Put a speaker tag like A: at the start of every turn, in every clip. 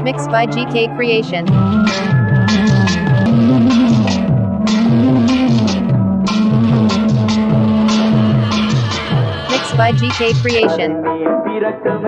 A: Mixed by GK Creation. Mixed by GK Creation.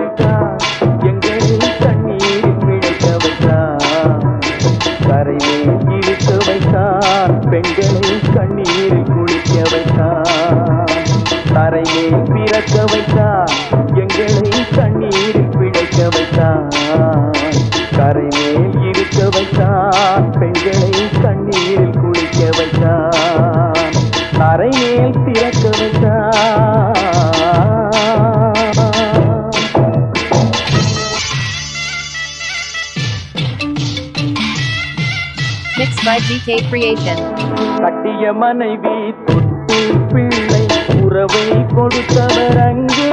A: Mixed by GK Creation.
B: கட்டிய மனைவி தொட்டு பிள்ளை உறவை கொடுத்தவர் அங்கே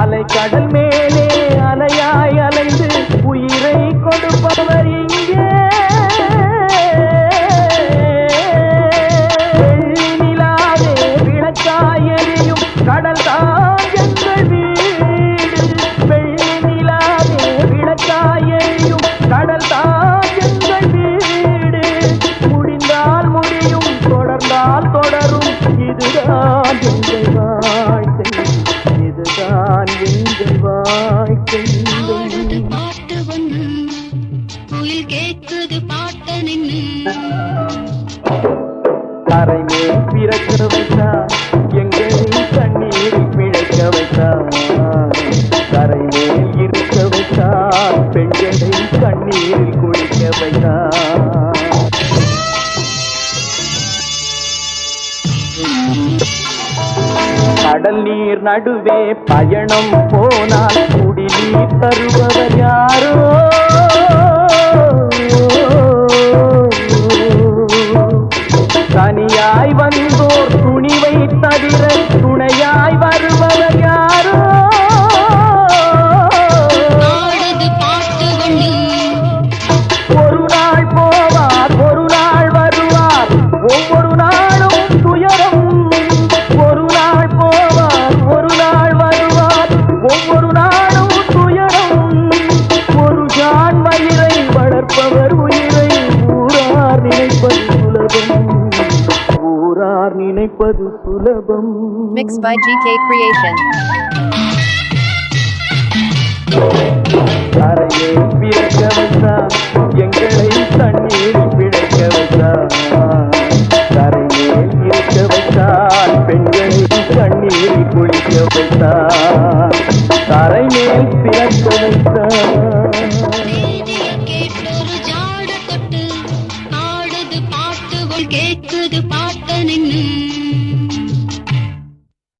B: அலை கடல் மேலே அலையாய் அலைந்து உயிரை கொடுப்பவர் இங்கே வெள்ளி நிலாவே விளக்காய் எரியும் கடல் தான் எங்கள் வீடு வெள்ளி நிலாவே விளக்காய் எரியும் கடல் தான் எங்கள் வீடு முடிந்தால் முடியும் தொடர்ந்தால் தொடரும் இதுதான் எங்கள் வாழ்க்கை இதுதான் எங்கள் வாழ்க்கை
C: பாட்டு ஒன்று குயில் கேட்குது பாட்ட நின்று
B: கரை மேல் பிறக்க வைத்தார் எங்களை தண்ணீரில் பிழைக்க வைத்தார் கரை மேல் இருக்க வைத்தார் பெண்களை கண்ணீரில் குளிக்க வைத்தார் கடல் நீர் நடுவே பயணம் போனால் குடிநீர் தருபவர் யாரோ தனியாய் வந்தோர் துணிவை தவிர துணையாய் வருபவர் யாரோ ஒரு நாள் போவார் ஒரு நாள் வருவார் ஒவ்வொரு நாளும் துயரம் ஒரு நாள் போவார் ஒரு நாள் வருவார் ஒவ்வொரு நாளும் துயரம் ஒரு ஜான் மயிரை வளர்ப்பவர் உயிரை ஊரார் நினைப்பது சுலபம் ஊரார் நினைப்பது சுலபம்.
A: Mixed by GK Creation.
B: கரையை பிறக்க வைத்தார் எங்களை தண்ணீரில் பிழைக்க வைத்தார் கரை மேல் இருக்க வைத்தார் பெண்களை கண்ணீரில் குளிக்க வைத்தார் கரை மேல் பிறக்க வைத்தார்
C: கேட்டொரு ஜாட தொட்டு ஆடுது பாட்டுகள் கேட்குது பாட்ட நின்று